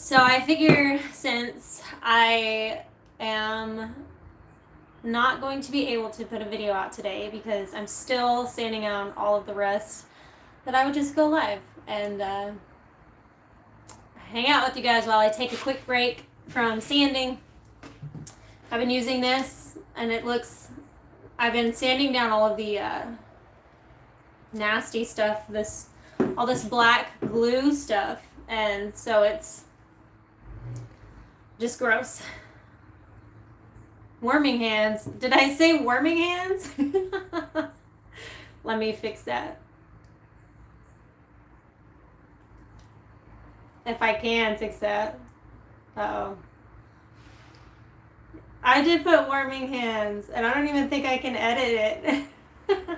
So I figure since I am not going to be able to put a video out today because I'm still sanding out all of the rest, that I would just go live and hang out with you guys while I take a quick break from sanding. I've been using this and I've been sanding down all of the nasty stuff, all this black glue stuff, and so it's just gross. Worming hands. Did I say worming hands? Let me fix that. If I can fix that. Uh-oh. I did put worming hands, and I don't even think I can edit it.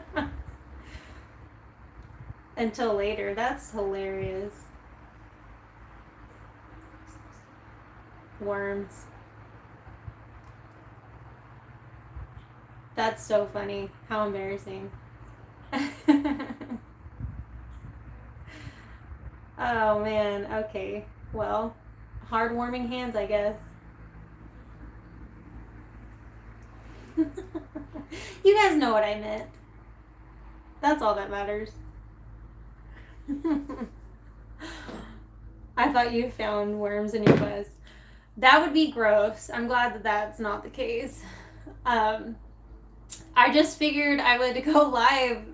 Until later. That's hilarious. Worms. That's so funny. How embarrassing. Oh man, okay. Well, hard warming hands, I guess. You guys know what I meant. That's all that matters. I thought you found worms in your bus. That would be gross. I'm glad that that's not the case. I just figured I would go live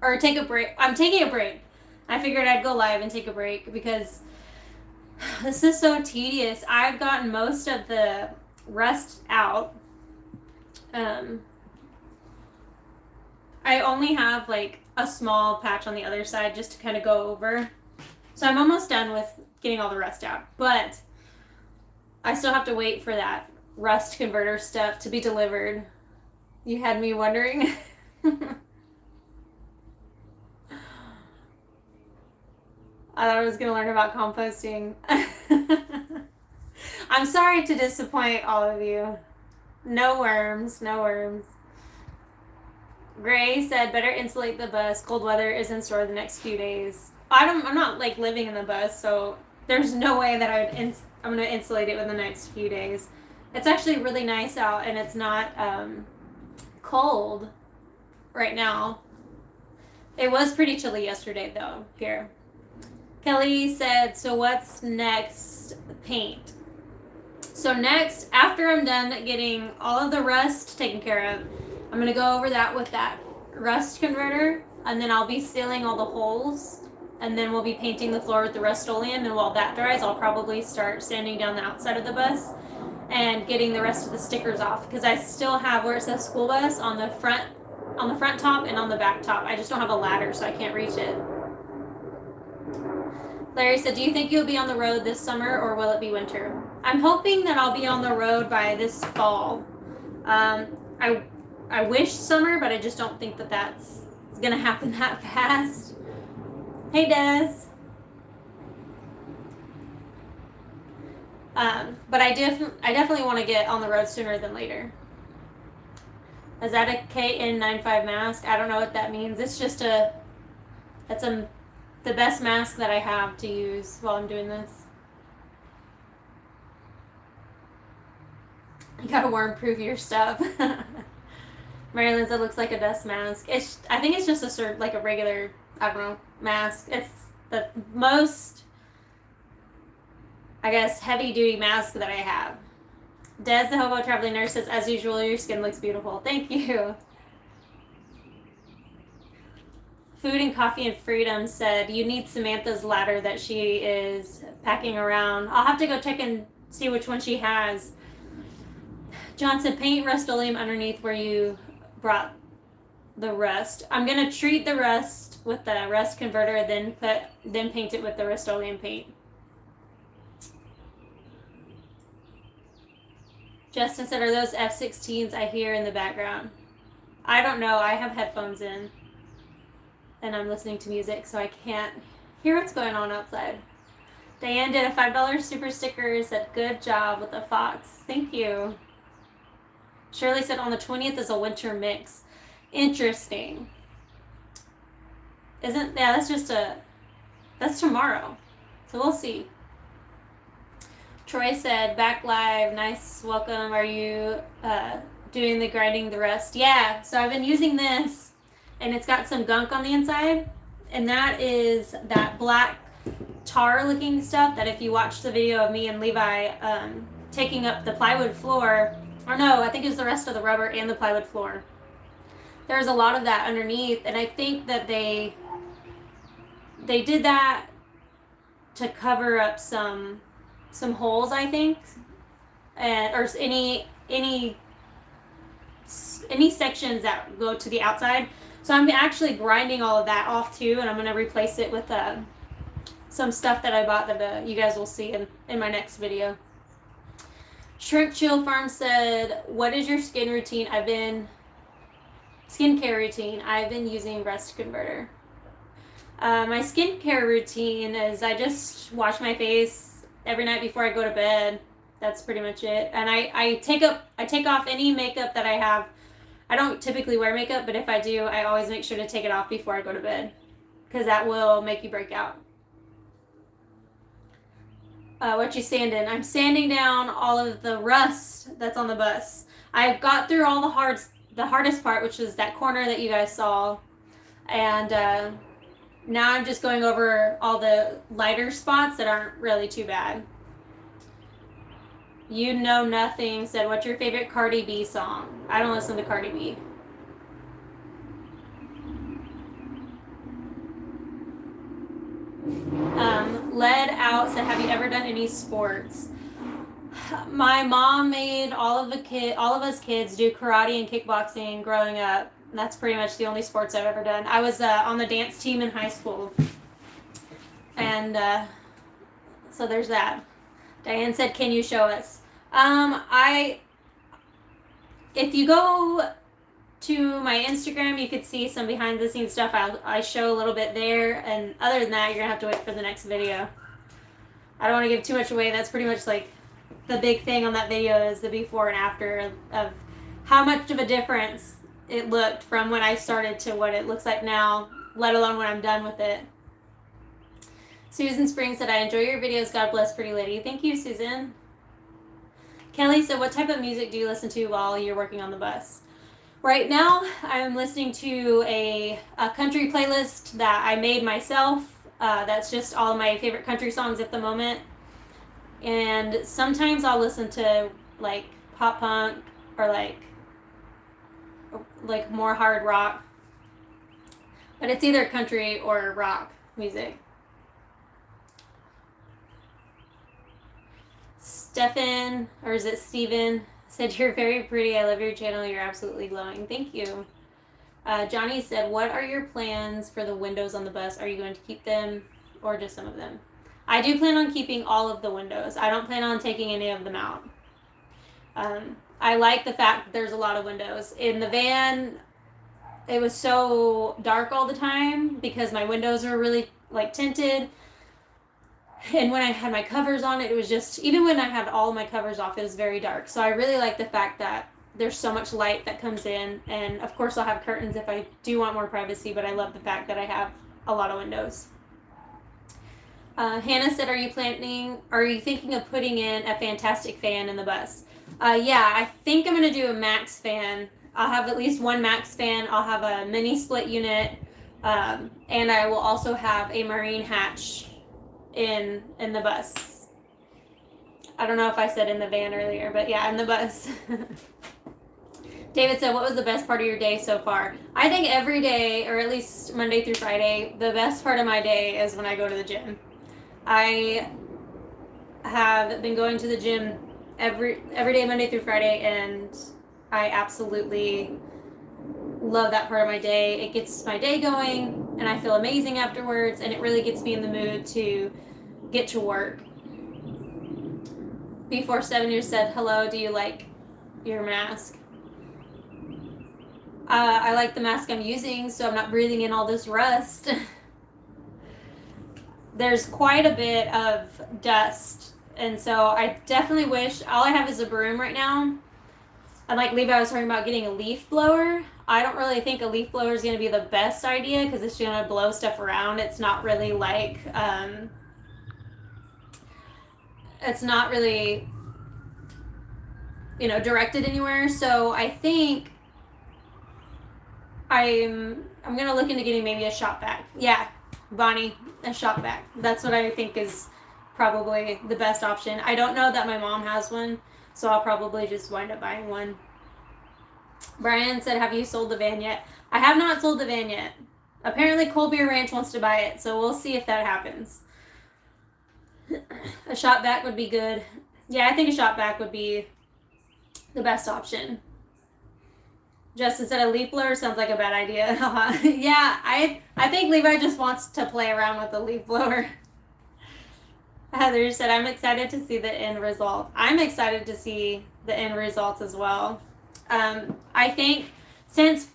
or take a break. I'm taking a break. I figured I'd go live and take a break because this is so tedious. I've gotten most of the rust out. I only have like a small patch on the other side just to kind of go over. So I'm almost done with getting all the rust out. But I still have to wait for that rust converter stuff to be delivered. You had me wondering. I thought I was going to learn about composting. I'm sorry to disappoint all of you. No worms, no worms. Gray said, better insulate the bus. Cold weather is in store the next few days. I'm not like living in the bus, so there's no way that I'm going to insulate it within the next few days. It's actually really nice out, and it's not cold right now. It was pretty chilly yesterday, though, here. Kelly said, so what's next? Paint. So next, after I'm done getting all of the rust taken care of, I'm going to go over that with that rust converter, and then I'll be sealing all the holes, and then we'll be painting the floor with the Rust-Oleum, and while that dries, I'll probably start sanding down the outside of the bus and getting the rest of the stickers off, because I still have where it says school bus on the front top and on the back top. I just don't have a ladder, so I can't reach it. Larry said, do you think you'll be on the road this summer, or will it be winter? I'm hoping that I'll be on the road by this fall. I wish summer, but I just don't think that that's going to happen that fast. Hey, Des. But I definitely want to get on the road sooner than later. Is that a KN95 mask? I don't know what that means. It's just the best mask that I have to use while I'm doing this. You gotta worm-proof your stuff. Marilyn said, looks like a dust mask. I think it's just a regular, I don't know, mask. It's the most, I guess, heavy-duty mask that I have. Des, the hobo traveling nurse, says, as usual, your skin looks beautiful. Thank you. Food and Coffee and Freedom said, you need Samantha's ladder that she is packing around. I'll have to go check and see which one she has. John said, paint Rust-Oleum underneath where you brought the rust. I'm going to treat the rust with the rust converter, then paint it with the Rust-Oleum paint. Justin said, are those F-16s I hear in the background? I don't know. I have headphones in, and I'm listening to music, so I can't hear what's going on outside. Diane did a $5 super sticker, said, good job with the fox. Thank you. Shirley said, on the 20th is a winter mix. Interesting. That's tomorrow. So we'll see. Troy said, back live, nice welcome. Are you doing the grinding the rust? Yeah, so I've been using this, and it's got some gunk on the inside, and that is that black tar looking stuff that if you watch the video of me and Levi taking up the plywood floor, or no, I think it was the rest of the rubber and the plywood floor, there's a lot of that underneath, and I think that they did that to cover up some holes, I think, and or any sections that go to the outside. So I'm actually grinding all of that off too, and I'm going to replace it with some stuff that I bought that you guys will see in my next video. Shrimp Chill Farm said, what is your skincare routine? I've been using Rust Converter. My skincare routine is I just wash my face every night before I go to bed. That's pretty much it. And I take off any makeup that I have. I don't typically wear makeup, but if I do, I always make sure to take it off before I go to bed, because that will make you break out. What you sanding? I'm sanding down all of the rust that's on the bus. I've got through all the hardest part, which is that corner that you guys saw, and now I'm just going over all the lighter spots that aren't really too bad. You Know Nothing said, what's your favorite Cardi B song? I don't listen to Cardi B. Led Out said, have you ever done any sports? My mom made all of us kids do karate and kickboxing growing up. That's pretty much the only sports I've ever done. I was on the dance team in high school. And so there's that. Diane said, can you show us? If you go to my Instagram, you could see some behind the scenes stuff. I show a little bit there, and other than that, you're gonna have to wait for the next video. I don't want to give too much away. That's pretty much like the big thing on that video is the before and after of how much of a difference it looked from when I started to what it looks like now, let alone when I'm done with it. Susan Springs said, I enjoy your videos. God bless, pretty lady. Thank you, Susan. Kelly said, what type of music do you listen to while you're working on the bus? Right now, I'm listening to a country playlist that I made myself. That's just all my favorite country songs at the moment. And sometimes I'll listen to like pop punk or like more hard rock. But it's either country or rock music. Stefan, or is it Steven, said, you're very pretty. I love your channel. You're absolutely glowing. Thank you. Johnny said, what are your plans for the windows on the bus? Are you going to keep them or just some of them? I do plan on keeping all of the windows. I don't plan on taking any of them out. I like the fact that there's a lot of windows. In the van, it was so dark all the time because my windows were really like tinted. And when I had my covers on, it was just, even when I had all my covers off, it was very dark. So I really like the fact that there's so much light that comes in. And of course I'll have curtains if I do want more privacy, but I love the fact that I have a lot of windows. Hannah said, are you thinking of putting in a fantastic fan in the bus? Yeah, I think I'm going to do a max fan. I'll have at least one max fan. I'll have a mini split unit. And I will also have a marine hatch in the bus. I don't know if I said in the van earlier, but yeah, in the bus. David said, what was the best part of your day so far? I think every day, or at least Monday through Friday, the best part of my day is when I go to the gym. I have been going to the gym every day, Monday through Friday, and I absolutely love that part of my day. It gets my day going, and I feel amazing afterwards, and it really gets me in the mood to get to work. Before 7 years said, hello, do you like your mask? I like the mask I'm using, so I'm not breathing in all this rust. There's quite a bit of dust, and so I definitely wish, all I have is a broom right now. And like Levi was talking about getting a leaf blower. I don't really think a leaf blower is going to be the best idea because it's going to blow stuff around. It's not really like, it's not really, directed anywhere. So I think I'm gonna look into getting maybe a shop vac. Yeah, Bonnie, a shop vac. That's what I think is probably the best option. I don't know that my mom has one, so I'll probably just wind up buying one. Brian said, have you sold the van yet? I have not sold the van yet. Apparently Cold Beer Ranch wants to buy it, so we'll see if that happens. A shop vac would be good. Yeah, I think a shop vac would be the best option. Justin said a leaf blower sounds like a bad idea. Yeah, I think Levi just wants to play around with the leaf blower. Heather said, I'm excited to see the end result. I'm excited to see the end results as well. I think since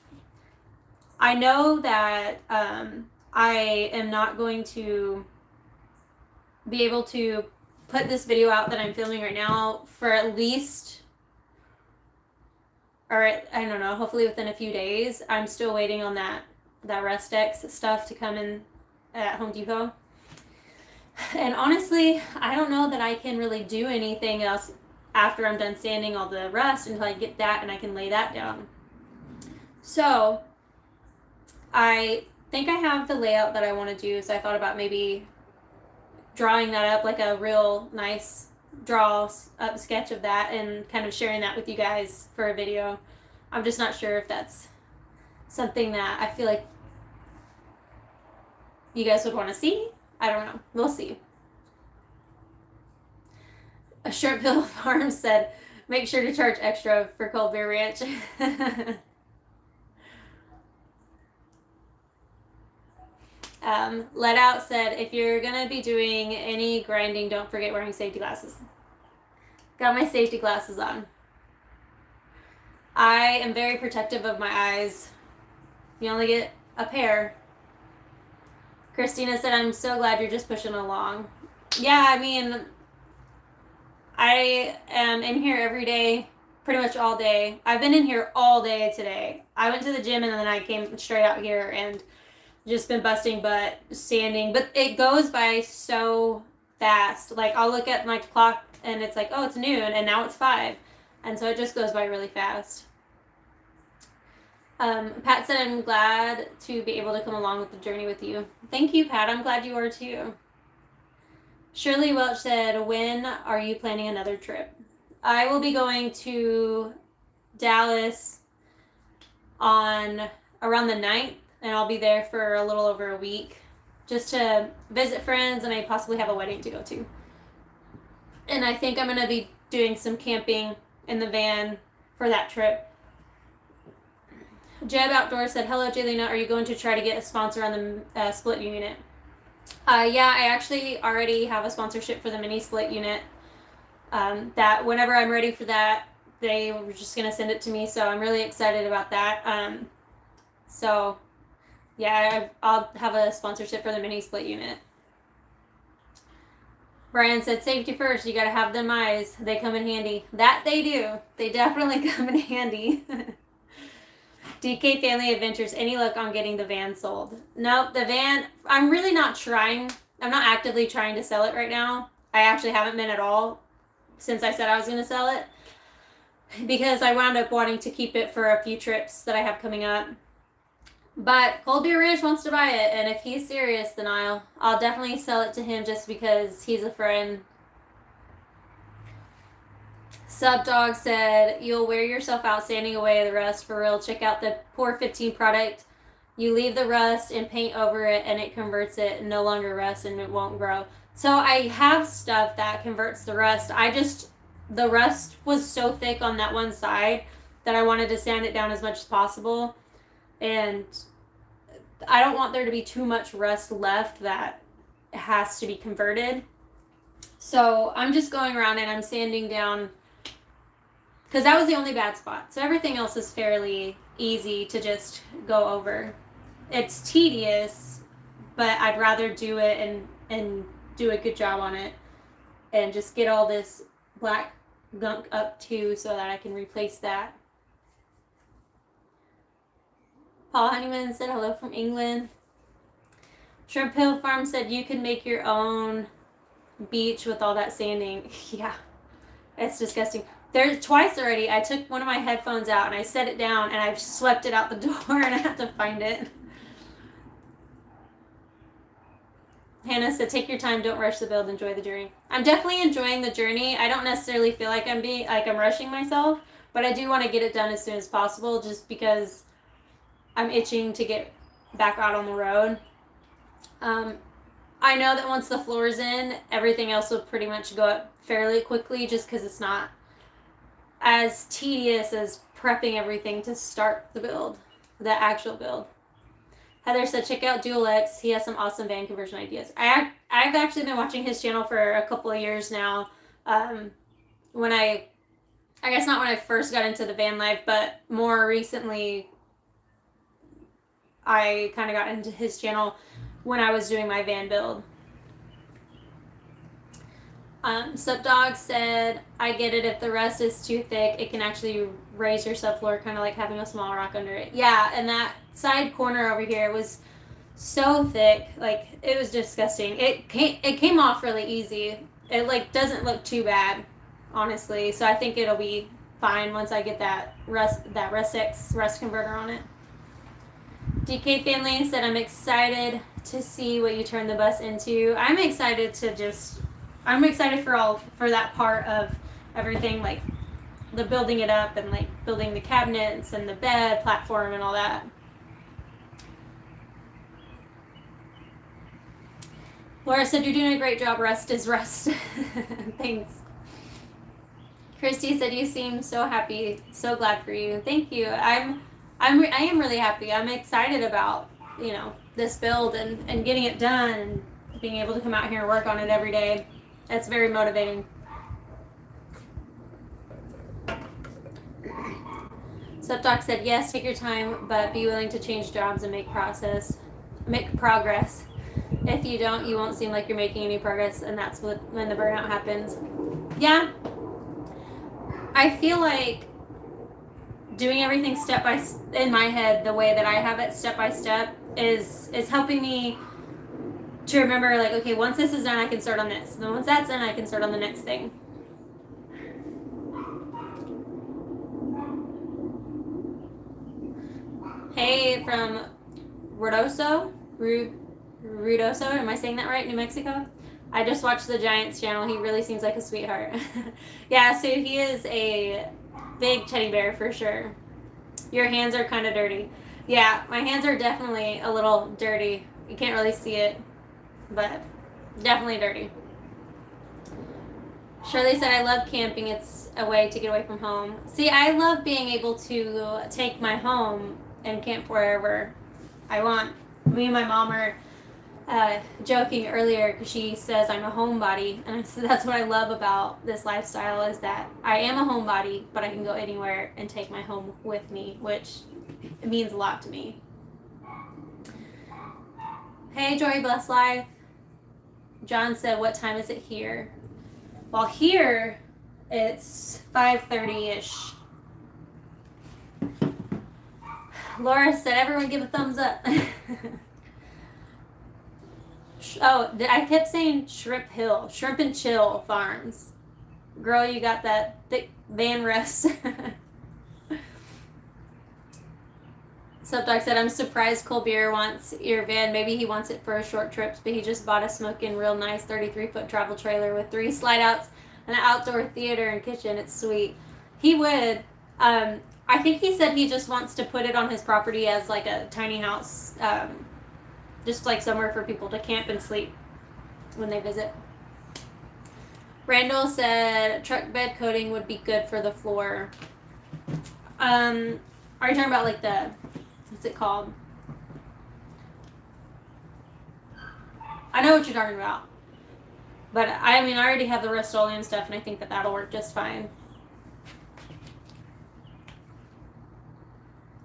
I know that I am not going to be able to put this video out that I'm filming right now for at least, or I don't know, hopefully within a few days. I'm still waiting on that Rustex stuff to come in at Home Depot. And honestly, I don't know that I can really do anything else after I'm done sanding all the rust until I get that and I can lay that down. So I think I have the layout that I want to do, so I thought about maybe drawing that up, like a real nice draw up sketch of that, and kind of sharing that with you guys for a video. I'm just not sure if that's something that I feel like you guys would want to see. I don't know. We'll see. A Shrimp Hill Farm said, make sure to charge extra for Cold Beer Ranch. Let Out said, if you're going to be doing any grinding, don't forget wearing safety glasses. Got my safety glasses on. I am very protective of my eyes. You only get a pair. Christina said, I'm so glad you're just pushing along. Yeah, I mean, I am in here every day, pretty much all day. I've been in here all day today. I went to the gym and then I came straight out here and just been busting butt, sanding. But it goes by so fast. Like, I'll look at my clock and it's like, oh, it's noon, and now it's 5. And so it just goes by really fast. Pat said, I'm glad to be able to come along with the journey with you. Thank you, Pat. I'm glad you are too. Shirley Welch said, when are you planning another trip? I will be going to Dallas on around the 9th, and I'll be there for a little over a week just to visit friends, and I possibly have a wedding to go to. And I think I'm going to be doing some camping in the van for that trip. Jeb Outdoor said, hello, Jaylena. Are you going to try to get a sponsor on the split unit? Yeah, I actually already have a sponsorship for the mini split unit. That whenever I'm ready for that, they were just going to send it to me. So I'm really excited about that. So yeah, I'll have a sponsorship for the mini split unit. Brian said, safety first. You got to have them eyes. They come in handy. That they do. They definitely come in handy. DK Family Adventures, any luck on getting the van sold? No, the van, I'm really not trying. I'm not actively trying to sell it right now. I actually haven't been at all since I said I was going to sell it, because I wound up wanting to keep it for a few trips that I have coming up. But Cold Beer Ranch wants to buy it, and if he's serious, then I'll definitely sell it to him just because he's a friend. Subdog said, you'll wear yourself out sanding away the rust for real. Check out the Pour 15 product. You leave the rust and paint over it, and it converts it, no longer rust, and it won't grow. So I have stuff that converts the rust. The rust was so thick on that one side that I wanted to sand it down as much as possible. And I don't want there to be too much rust left that has to be converted. So I'm just going around and I'm sanding down, because that was the only bad spot. So everything else is fairly easy to just go over. It's tedious, but I'd rather do it and do a good job on it and just get all this black gunk up too so that I can replace that. Paul Honeyman said hello from England. Shrimp Hill Farm said you can make your own beach with all that sanding. Yeah, it's disgusting. There's twice already I took one of my headphones out and I set it down and I've swept it out the door and I have to find it. Hannah said, take your time, don't rush the build, enjoy the journey. I'm definitely enjoying the journey. I don't necessarily feel like I'm rushing myself, but I do want to get it done as soon as possible just because I'm itching to get back out on the road. I know that once the floor's in, everything else will pretty much go up fairly quickly just because it's not as tedious as prepping everything to start the build, the actual build. Heather said, check out Dual X. He has some awesome van conversion ideas. I've actually been watching his channel for a couple of years now. When I guess not when I first got into the van life, but more recently, I kind of got into his channel when I was doing my van build. Subdog said, I get it. If the rust is too thick, it can actually raise your subfloor, kind of like having a small rock under it. Yeah, and that side corner over here was so thick, like it was disgusting. It came off really easy. It like doesn't look too bad, honestly. So I think it'll be fine once I get that rust converter on it. DK family said, I'm excited to see what you turn the bus into. I'm excited for that part of everything, like the building it up and like building the cabinets and the bed platform and all that. Laura said, you're doing a great job. Rest is rest. Thanks. Christy said, you seem so happy. So glad for you. Thank you. I am really happy. I'm excited about, this build and getting it done and being able to come out here and work on it every day. It's very motivating. Subdoc said, yes, take your time, but be willing to change jobs and make progress. If you don't, you won't seem like you're making any progress, and that's when the burnout happens. Yeah. I feel like doing everything in my head, the way that I have it step by step, is helping me to remember, like, okay, once this is done, I can start on this. Then once that's done, I can start on the next thing. Hey, from Ruidoso, am I saying that right? New Mexico? I just watched the Giants channel. He really seems like a sweetheart. Yeah, so he is a big teddy bear for sure. Your hands are kind of dirty. Yeah, my hands are definitely a little dirty. You can't really see it, but definitely dirty. Shirley said, I love camping. It's a way to get away from home. See, I love being able to take my home and camp wherever I want. Me and my mom are joking earlier because she says I'm a homebody, and I said that's what I love about this lifestyle, is that I am a homebody, but I can go anywhere and take my home with me, which means a lot to me. Hey, Joy Bless Life. John said, what time is it here? Well, here it's 5:30-ish. Laura said, everyone give a thumbs up. Oh, I kept saying Shrimp and Chill Farms. Girl, you got that thick van rest. Subdoc said, I'm surprised Colbert wants your van. Maybe he wants it for a short trip, but he just bought a smoking real nice 33-foot travel trailer with 3 slide outs and an outdoor theater and kitchen. It's sweet. He would. I think he said he just wants to put it on his property as like a tiny house, just like somewhere for people to camp and sleep when they visit. Randall said truck bed coating would be good for the floor. Are you talking about like the, what's it called? I know what you're talking about. But I already have the Rust-Oleum stuff, and I think that that'll work just fine.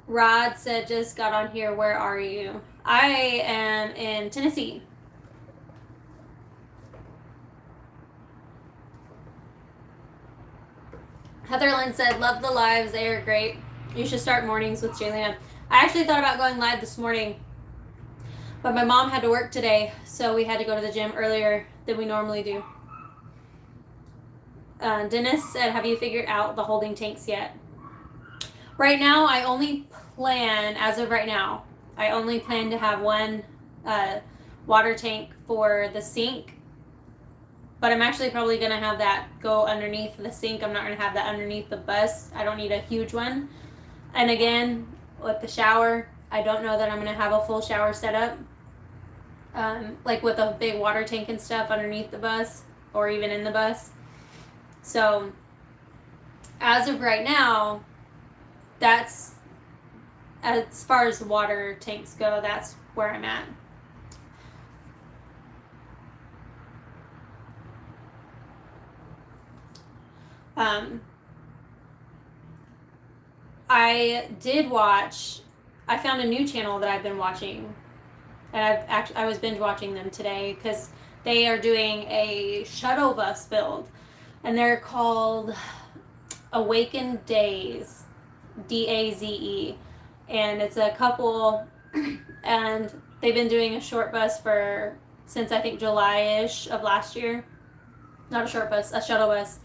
Rod said, just got on here. Where are you? I am in Tennessee. Heatherland said, love the lives. They are great. You should start mornings with Jaylenadunn. I actually thought about going live this morning, but my mom had to work today, so we had to go to the gym earlier than we normally do. Dennis said, have you figured out the holding tanks yet? Right now, I only plan, as of right now, I only plan to have one water tank for the sink. But I'm actually probably going to have that go underneath the sink. I'm not going to have that underneath the bus. I don't need a huge one. And again, with the shower, I don't know that I'm going to have a full shower setup. Like with a big water tank and stuff underneath the bus or even in the bus. So as of right now, that's, as far as water tanks go, that's where I'm at. I found a new channel that I've been watching, and I was binge watching them today because they are doing a shuttle bus build, and they're called Awakened Days, DAZE, and it's a couple, and they've been doing a short bus since I think July-ish of last year. Not a short bus, a shuttle bus.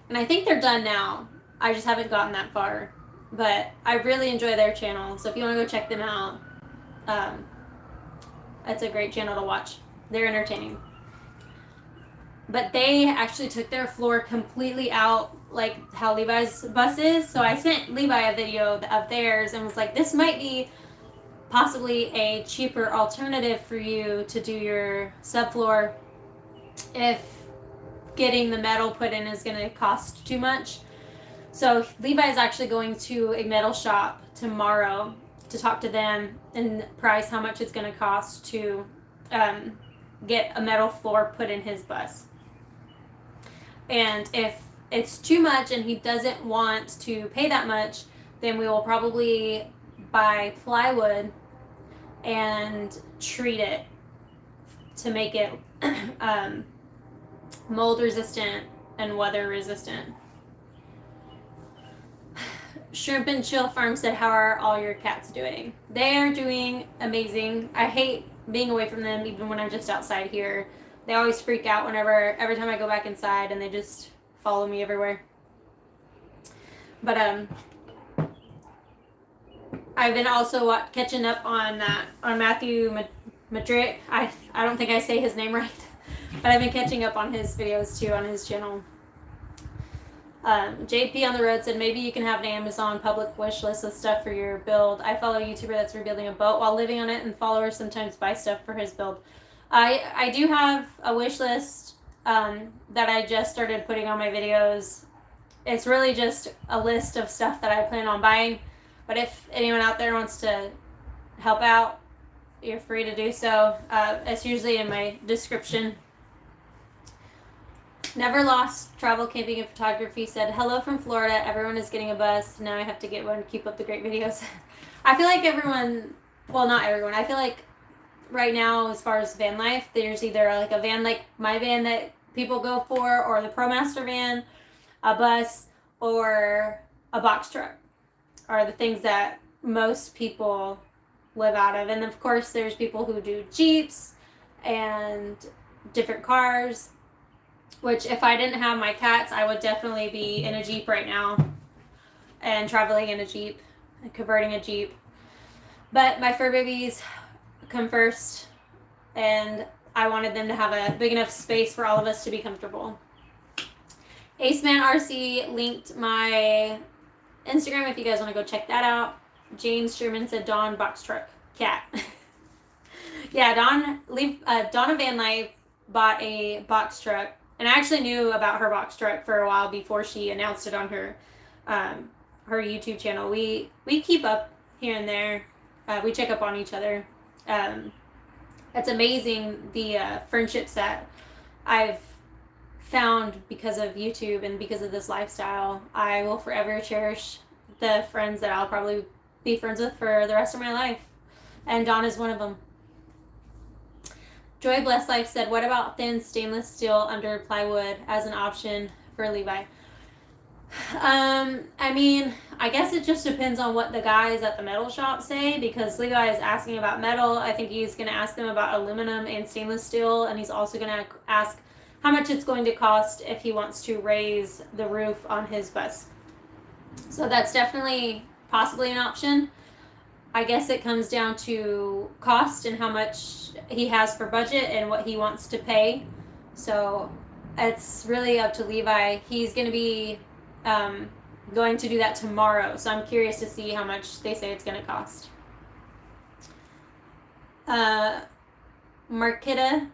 And I think they're done now. I just haven't gotten that far. But I really enjoy their channel. So if you want to go check them out, that's a great channel to watch. They're entertaining. But they actually took their floor completely out, like how Levi's bus is. So I sent Levi a video of theirs and was like, this might be possibly a cheaper alternative for you to do your subfloor if getting the metal put in is going to cost too much. So Levi is actually going to a metal shop tomorrow to talk to them and price how much it's going to cost to get a metal floor put in his bus. And if it's too much and he doesn't want to pay that much, then we will probably buy plywood and treat it to make it mold resistant and weather resistant. Shrimp and Chill Farm said, how are all your cats doing? They are doing amazing. I hate being away from them even when I'm just outside here. They always freak out every time I go back inside, and they just follow me everywhere. But I've been also catching up on Matthew Madrid. I don't think I say his name right, but I've been catching up on his videos too on his channel. JP on the road said, maybe you can have an Amazon public wish list of stuff for your build. I follow a YouTuber that's rebuilding a boat while living on it, and followers sometimes buy stuff for his build. I do have a wish list that I just started putting on my videos. It's really just a list of stuff that I plan on buying. But if anyone out there wants to help out, you're free to do so. It's usually in my description. Never Lost Travel, Camping, and Photography said, hello from Florida. Everyone is getting a bus. Now I have to get one to keep up the great videos. I feel like everyone, well, not everyone. I feel like right now, as far as van life, there's either like a van like my van that people go for, or the ProMaster van, a bus, or a box truck are the things that most people live out of. And of course, there's people who do Jeeps and different cars, which if I didn't have my cats, I would definitely be in a Jeep right now and traveling in a Jeep and converting a Jeep. But my fur babies come first, and I wanted them to have a big enough space for all of us to be comfortable. Aceman RC linked my Instagram if you guys want to go check that out. James Sherman said, Dawn box truck cat. Yeah, Donna Van Life bought a box truck, and I actually knew about her box truck for a while before she announced it on her YouTube channel. We keep up here and there. We check up on each other. It's amazing the friendships that I've found because of YouTube and because of this lifestyle. I will forever cherish the friends that I'll probably be friends with for the rest of my life. And Dawn is one of them. Joy Blessed Life said, what about thin stainless steel under plywood as an option for Levi? I mean, I guess it just depends on what the guys at the metal shop say, because Levi is asking about metal. I think he's going to ask them about aluminum and stainless steel, and he's also going to ask how much it's going to cost if he wants to raise the roof on his bus. So that's definitely possibly an option. I guess it comes down to cost and how much he has for budget and what he wants to pay. So it's really up to Levi. He's going to be going to do that tomorrow. So I'm curious to see how much they say it's going to cost. Marquita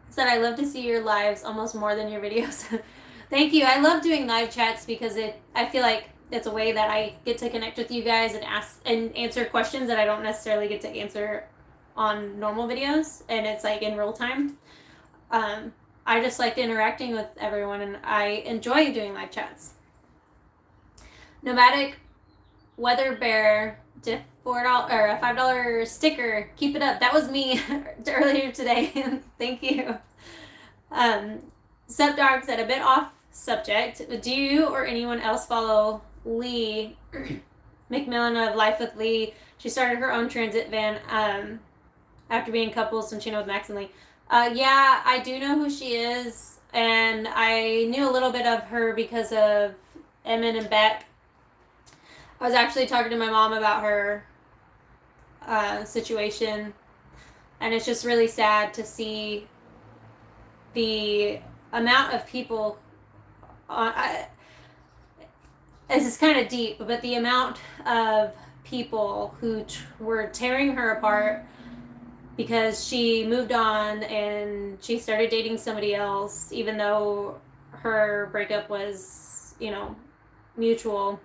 said, I love to see your lives almost more than your videos. Thank you. I love doing live chats because I feel like it's a way that I get to connect with you guys and ask and answer questions that I don't necessarily get to answer on normal videos, and it's like in real time. I just like interacting with everyone, and I enjoy doing live chats. Nomadic Weather Bear, $4 or a $5 sticker. Keep it up. That was me earlier today. Thank you. Subdog said, a bit off subject, but do you or anyone else follow Lee McMillan of Life with Lee? She started her own transit van after being couples since she knows Max and Lee. Yeah, I do know who she is, and I knew a little bit of her because of Emin and Beck. I was actually talking to my mom about her situation, and it's just really sad to see the amount of people this is kind of deep, but the amount of people who were tearing her apart because she moved on and she started dating somebody else, even though her breakup was, mutual.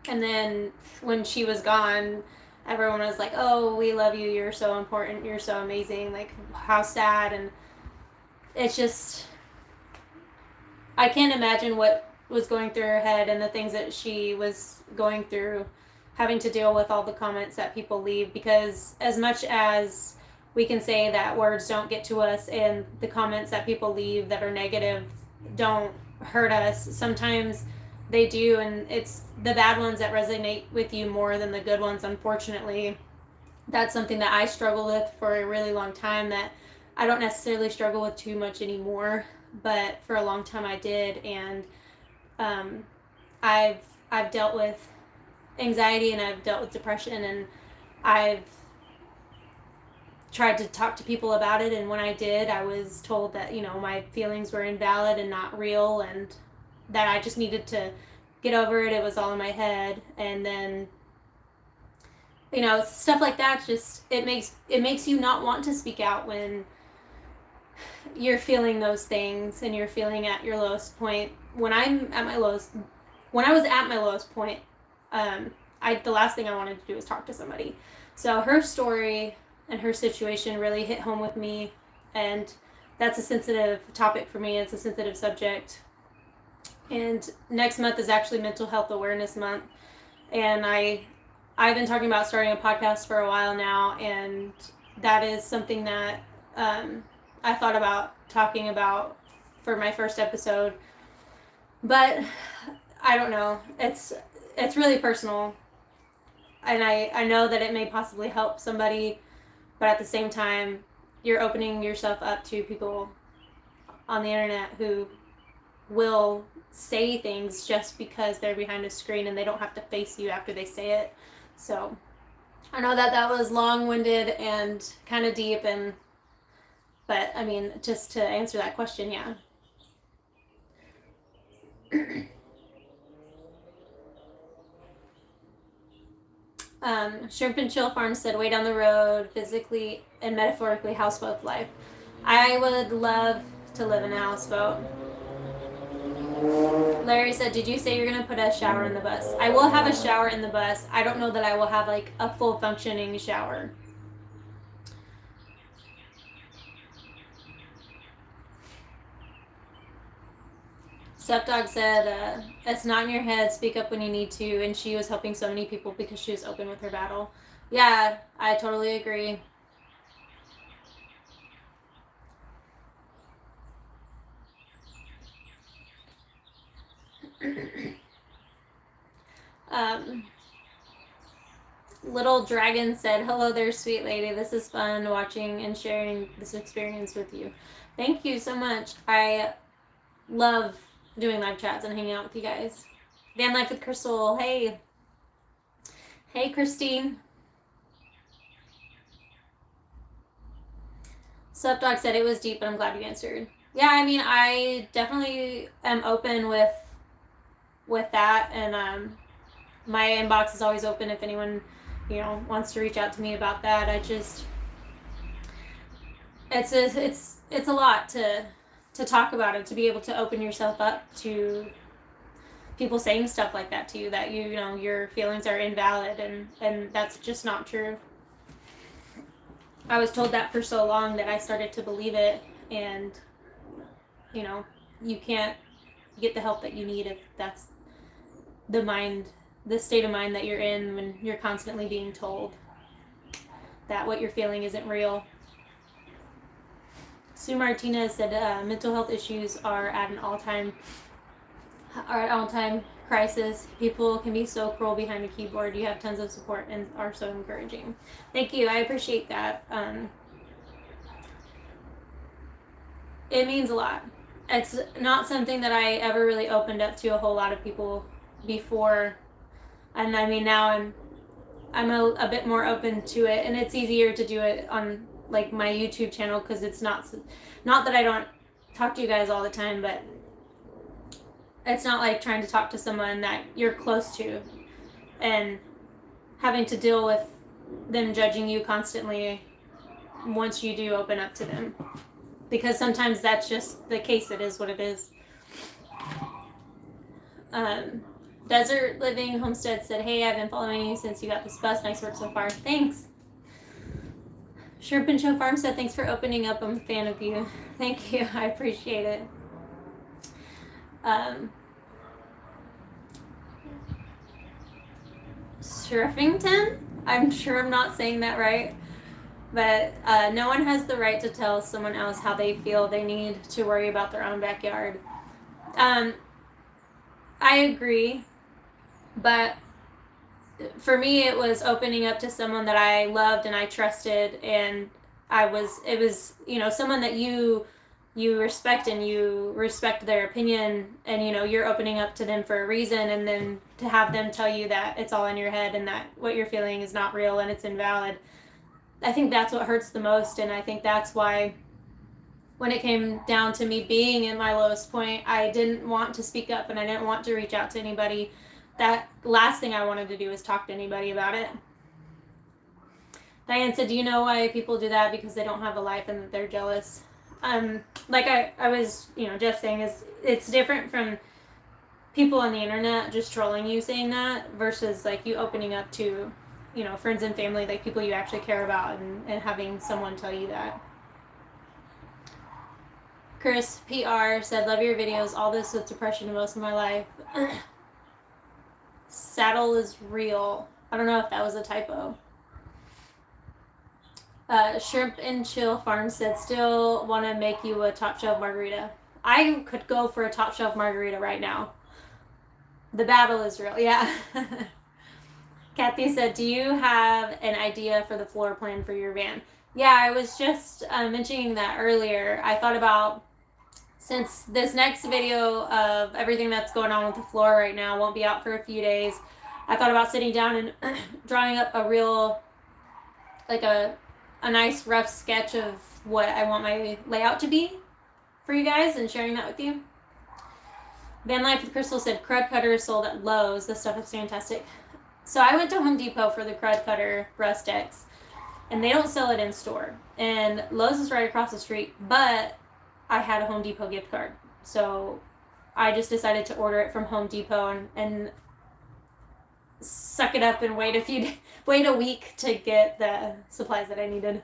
And then when she was gone, everyone was like, oh, we love you, you're so important, you're so amazing, like, how sad. And it's just, I can't imagine what was going through her head and the things that she was going through, having to deal with all the comments that people leave, because as much as we can say that words don't get to us and the comments that people leave that are negative don't hurt us, sometimes they do, and it's the bad ones that resonate with you more than the good ones, unfortunately. That's something that I struggled with for a really long time that I don't necessarily struggle with too much anymore, but for a long time I did. And I've dealt with anxiety and I've dealt with depression, and I've tried to talk to people about it, and when I did, I was told that my feelings were invalid and not real, and that I just needed to get over it. It was all in my head. And then stuff like that, just it makes you not want to speak out when you're feeling those things and you're feeling at your lowest point. When I was at my lowest point, the last thing I wanted to do was talk to somebody. So her story and her situation really hit home with me, and that's a sensitive topic for me. It's a sensitive subject. And next month is actually Mental Health Awareness Month, and I've been talking about starting a podcast for a while now, and that is something that I thought about talking about for my first episode, but I don't know. It's really personal, and I know that it may possibly help somebody, but at the same time, you're opening yourself up to people on the internet who will say things just because they're behind a screen and they don't have to face you after they say it. So I know that was long-winded and kind of deep, but I mean, just to answer that question, yeah. Shrimp and Chill Farm said, way down the road, physically and metaphorically, houseboat life. I would love to live in a houseboat. Larry said, did you say you're going to put a shower in the bus? I will have a shower in the bus. I don't know that I will have like a full functioning shower. Stepdog said, it's not in your head, speak up when you need to, and she was helping so many people because she was open with her battle. Yeah, I totally agree. Little Dragon said, hello there, sweet lady. This is fun watching and sharing this experience with you. Thank you so much. I love doing live chats and hanging out with you guys. Van Life with Crystal. Hey. Hey, Christine. Supdog said it was deep, but I'm glad you answered. Yeah, I mean, I definitely am open with that, and my inbox is always open if anyone, you know, wants to reach out to me about that. I just, it's a lot to talk about it, to be able to open yourself up to people saying stuff like that to you, that you know your feelings are invalid, and that's just not true. I was told that for so long that I started to believe it, and you know, you can't get the help that you need if that's the state of mind that you're in when you're constantly being told that what you're feeling isn't real. Sue Martinez said mental health issues are at an all-time crisis. People can be so cruel behind a keyboard. You have tons of support and are so encouraging. Thank you. I appreciate that. It means a lot. It's not something that I ever really opened up to a whole lot of people before, and I mean now I'm a bit more open to it, and it's easier to do it on like my YouTube channel because it's not that I don't talk to you guys all the time, but it's not like trying to talk to someone that you're close to and having to deal with them judging you constantly once you do open up to them, because sometimes that's just the case. It is what it is. Desert Living Homestead said, hey, I've been following you since you got this bus. Nice work so far. Thanks. Shrimp and Show Farm said, thanks for opening up. I'm a fan of you. Thank you. I appreciate it. Shriffington? I'm sure I'm not saying that right. But no one has the right to tell someone else how they feel. They need to worry about their own backyard. I agree. But for me, it was opening up to someone that I loved and I trusted, and it was, you know, someone that you respect, and you respect their opinion, and, you know, you're opening up to them for a reason, and then to have them tell you that it's all in your head and that what you're feeling is not real and it's invalid. I think that's what hurts the most, and I think that's why when it came down to me being in my lowest point, I didn't want to speak up and I didn't want to reach out to anybody. That last thing I wanted to do was talk to anybody about it. Diane said, do you know why people do that? Because they don't have a life and they're jealous. Like I was, you know, just saying, is it's different from people on the internet just trolling you saying that versus like you opening up to, you know, friends and family, like people you actually care about, and having someone tell you that. Chris PR said, love your videos. All this with depression most of my life. Saddle is real. I don't know if that was a typo. Shrimp and Chill Farm said, still want to make you a top shelf margarita. I could go for a top shelf margarita right now. The battle is real. Yeah. Kathy said, do you have an idea for the floor plan for your van? Yeah, I was just mentioning that earlier. I thought about, since this next video of everything that's going on with the floor right now won't be out for a few days, I thought about sitting down and drawing up a real, like a nice rough sketch of what I want my layout to be for you guys and sharing that with you. Van Life with Crystal said, crud cutter is sold at Lowe's. This stuff is fantastic. So I went to Home Depot for the crud cutter rust X, and they don't sell it in store. And Lowe's is right across the street, but I had a Home Depot gift card. So I just decided to order it from Home Depot and suck it up and wait a week to get the supplies that I needed.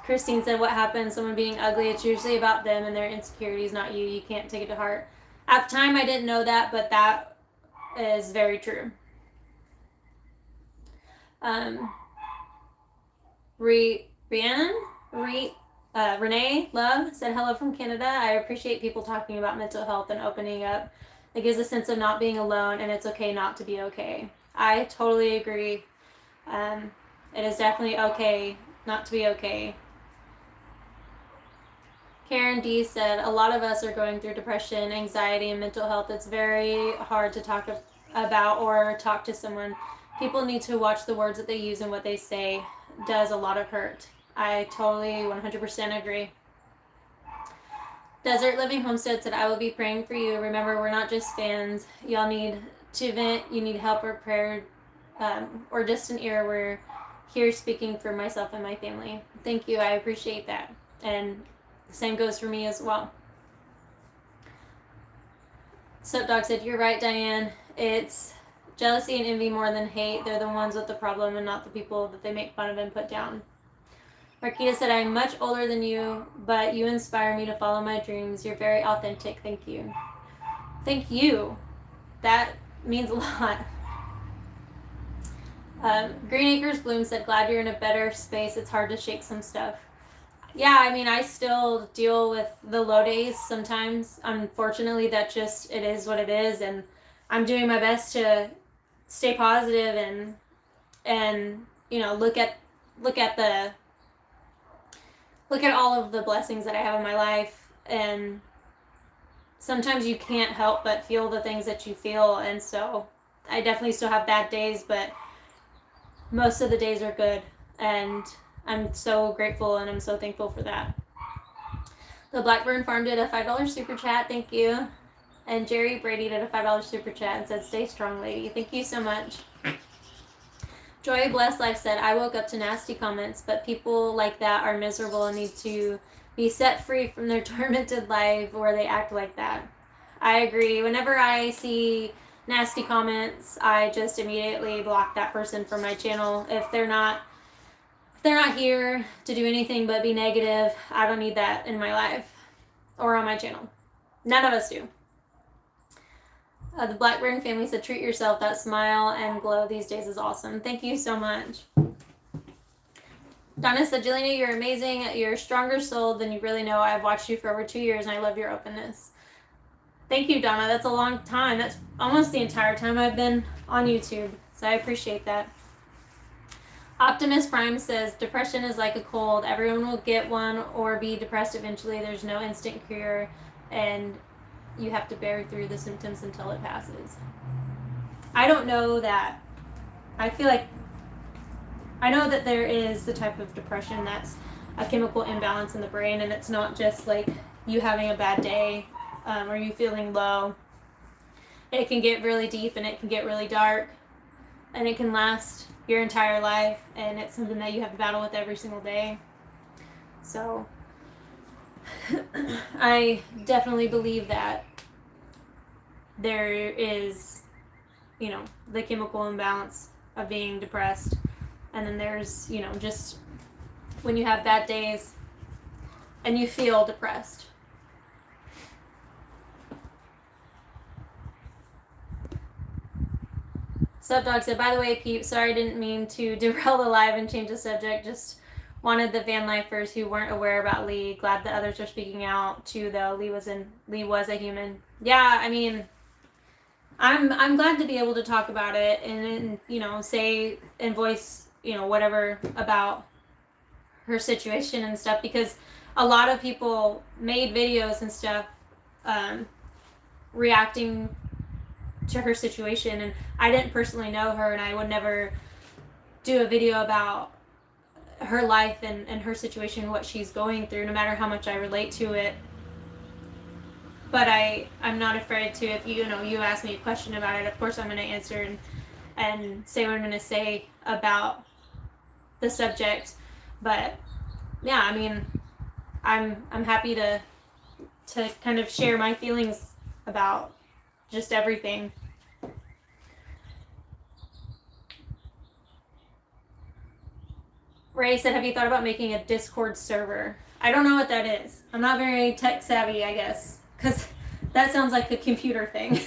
Christine said, what happened? Someone being ugly, it's usually about them and their insecurities, not you. You can't take it to heart. At the time, I didn't know that, but that is very true. Renee Love said, hello from Canada. I appreciate people talking about mental health and opening up It gives a sense of not being alone, and it's okay not to be okay. I totally agree. It is definitely okay not to be okay. Karen D said, a lot of us are going through depression, anxiety, and mental health. It's very hard to talk about or talk to someone. People need to watch the words that they use, and what they say does a lot of hurt. I totally 100% agree. Desert Living Homestead said, I will be praying for you. Remember, we're not just fans. Y'all need to vent. You need help or prayer, or just an ear. We're here speaking for myself and my family. Thank you. I appreciate that. And the same goes for me as well. Soap Dog said, you're right, Diane. It's jealousy and envy more than hate. They're the ones with the problem and not the people that they make fun of and put down. Marquita said, I'm much older than you, but you inspire me to follow my dreams. You're very authentic. Thank you. Thank you. That means a lot. Green Acres Bloom said, glad you're in a better space. It's hard to shake some stuff. Yeah, I mean, I still deal with the low days sometimes. Unfortunately, that just, it is what it is. And I'm doing my best to stay positive and you know, look at all of the blessings that I have in my life. And sometimes you can't help but feel the things that you feel. And so I definitely still have bad days, but most of the days are good. And I'm so grateful and I'm so thankful for that. The Blackburn Farm did a $5 super chat. Thank you. And Jerry Brady did a $5 super chat and said, stay strong, lady. Thank you so much. Joy Blessed Life said, I woke up to nasty comments, but people like that are miserable and need to be set free from their tormented life where they act like that. I agree. Whenever I see nasty comments, I just immediately block that person from my channel. If they're not here to do anything but be negative, I don't need that in my life or on my channel. None of us do. The Blackburn family said, treat yourself. That smile and glow these days is awesome. Thank you so much. Donna said, Jelena, you're amazing. You're a stronger soul than you really know. I've watched you for over 2 years and I love your openness. Thank you, Donna. That's a long time. That's almost the entire time I've been on YouTube. So I appreciate that. Optimus Prime says, depression is like a cold. Everyone will get one or be depressed eventually. There's no instant cure, and you have to bear through the symptoms until it passes. I don't know that. I know that there is the type of depression that's a chemical imbalance in the brain, and it's not just like you having a bad day or you feeling low. It can get really deep and it can get really dark, and it can last your entire life, and it's something that you have to battle with every single day. So I definitely believe that there is, you know, the chemical imbalance of being depressed, and then there's, you know, just when you have bad days and you feel depressed. Subdog said, by the way, peeps, sorry I didn't mean to derail the live and change the subject. Just wanted the van lifers who weren't aware about Lee. Glad that others are speaking out too, though. Lee was a human. Yeah, I mean, I'm glad to be able to talk about it and you know, say and voice, you know, whatever about her situation and stuff, because a lot of people made videos and stuff reacting to her situation, and I didn't personally know her, and I would never do a video about her life and her situation, what she's going through, no matter how much I relate to it. But I'm not afraid to, if you ask me a question about it, of course I'm going to answer and say what I'm going to say about the subject. But yeah, I mean, I'm happy to kind of share my feelings about just everything. Ray said, have you thought about making a Discord server? I don't know what that is. I'm not very tech savvy, I guess, because that sounds like a computer thing.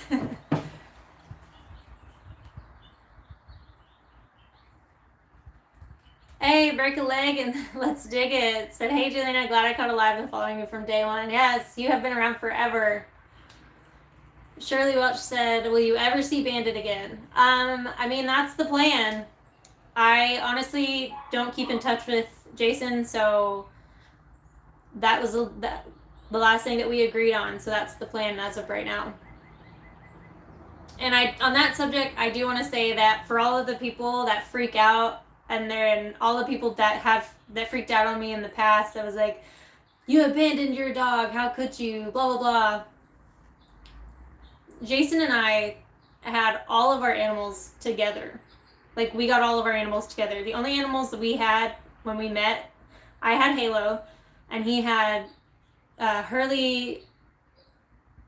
Hey, break a leg and let's dig it. Said, hey, Jelena, glad I caught a live and following you from day one. Yes, you have been around forever. Shirley Welch said, will you ever see Bandit again? I mean, that's the plan. I honestly don't keep in touch with Jason, so that was the last thing that we agreed on. So that's the plan as of right now. And on that subject, I do want to say that for all of the people that freak out, and then all the people that freaked out on me in the past, that was like, you abandoned your dog, how could you, blah, blah, blah. Jason and I had all of our animals together. Like, we got all of our animals together. The only animals that we had when we met, I had Halo, and he had Hurley,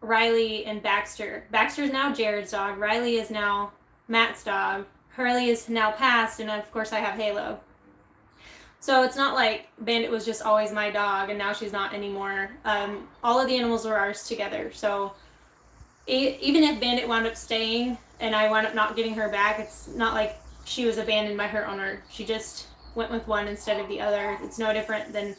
Riley, and Baxter. Baxter's now Jared's dog. Riley is now Matt's dog. Hurley is now passed, and of course I have Halo. So it's not like Bandit was just always my dog, and now she's not anymore. All of the animals were ours together. So even if Bandit wound up staying and I wound up not getting her back, it's not like she was abandoned by her owner. She just went with one instead of the other. It's no different than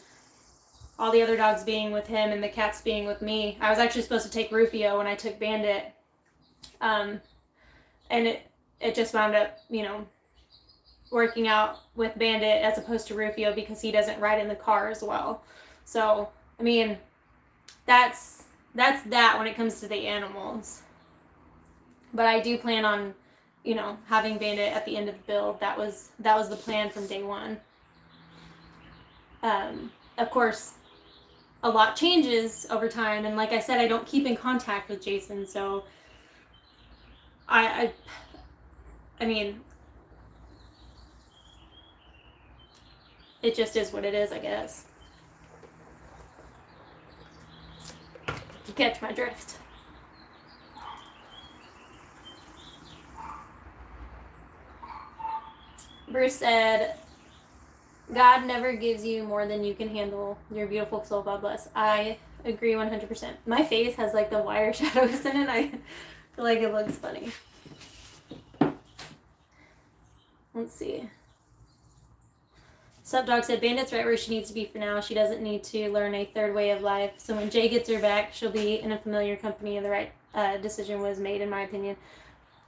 all the other dogs being with him and the cats being with me. I was actually supposed to take Rufio when I took Bandit. And it just wound up, working out with Bandit as opposed to Rufio because he doesn't ride in the car as well. So, I mean, that's that when it comes to the animals. But I do plan on, having Bandit at the end of the build. That was the plan from day one. Of course, a lot changes over time, and like I said, I don't keep in contact with Jason, so I mean, it just is what it is, I guess. You catch my drift. Bruce said, God never gives you more than you can handle. Your beautiful soul, God bless. I agree 100%. My face has like the wire shadows in it. I feel like it looks funny. Let's see. Sup Dog said, Bandit's right where she needs to be for now. She doesn't need to learn a third way of life. So when Jay gets her back, she'll be in a familiar company, and the right decision was made, in my opinion.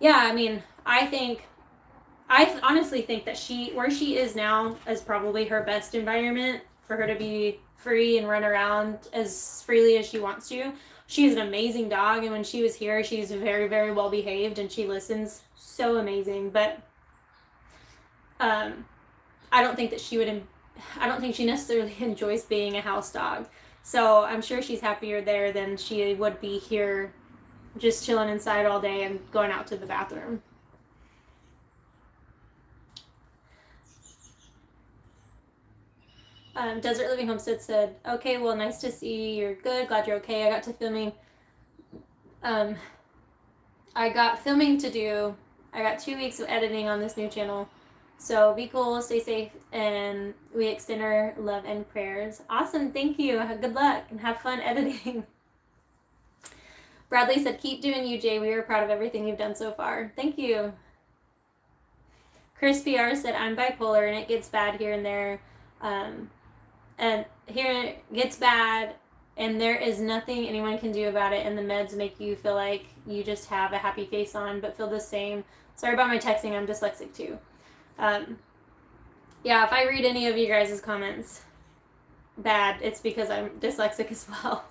Yeah, I mean, I honestly think that where she is now is probably her best environment for her to be free and run around as freely as she wants to. She is an amazing dog, and when she was here, she's very, very well behaved, and she listens so amazing. But I don't think she necessarily enjoys being a house dog. So I'm sure she's happier there than she would be here just chilling inside all day and going out to the bathroom. Desert Living Homestead said, okay, well, nice to see you're good. Glad you're okay. I got to filming. I got filming to do. I got 2 weeks of editing on this new channel. So be cool, stay safe, and we extend our love and prayers. Awesome, thank you. Good luck and have fun editing. Bradley said, keep doing you, Jay. We are proud of everything you've done so far. Thank you. Chris PR said, I'm bipolar and it gets bad here and there. And here it gets bad and there is nothing anyone can do about it, and the meds make you feel like you just have a happy face on but feel the same. Sorry about my texting, I'm dyslexic too. Yeah, if I read any of you guys' comments bad, it's because I'm dyslexic as well.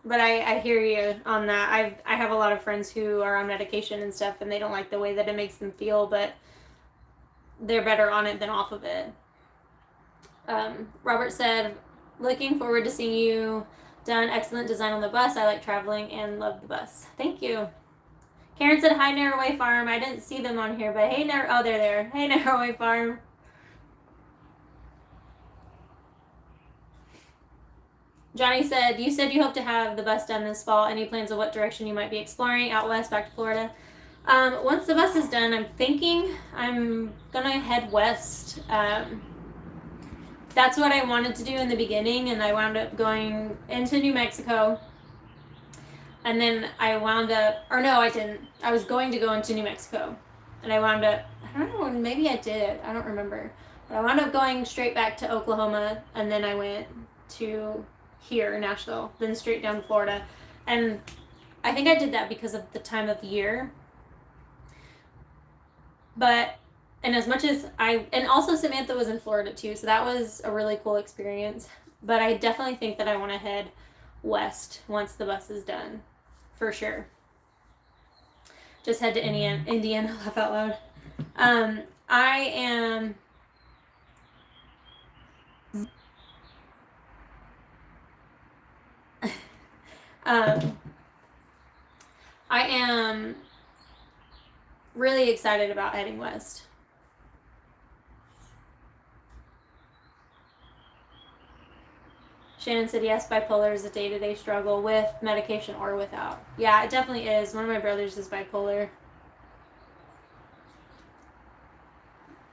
But I hear you on that. I have a lot of friends who are on medication and stuff, and they don't like the way that it makes them feel, but they're better on it than off of it. Robert said, looking forward to seeing you done. Excellent design on the bus. I like traveling and love the bus. Thank you. Karen said, hi, Narrowway Farm. I didn't see them on here, but hey, oh, they're there. Hey, Narrowway Farm. Johnny said, you said you hope to have the bus done this fall. Any plans of what direction you might be exploring? Out west, back to Florida? Once the bus is done, I'm thinking I'm going to head west. That's what I wanted to do in the beginning, and I wound up going into New Mexico. And then I wound up, or no, I didn't. I was going to go into New Mexico. And I wound up, I don't know, maybe I did. I don't remember. But I wound up going straight back to Oklahoma, and then I went to here, Nashville, then straight down to Florida. And I think I did that because of the time of year. But, and as much as and also Samantha was in Florida too, so that was a really cool experience. But I definitely think that I want to head west once the bus is done, for sure. Just head to Indiana, laugh out loud. I am I am really excited about heading west. Shannon said, yes, bipolar is a day-to-day struggle with medication or without. Yeah, it definitely is. One of my brothers is bipolar.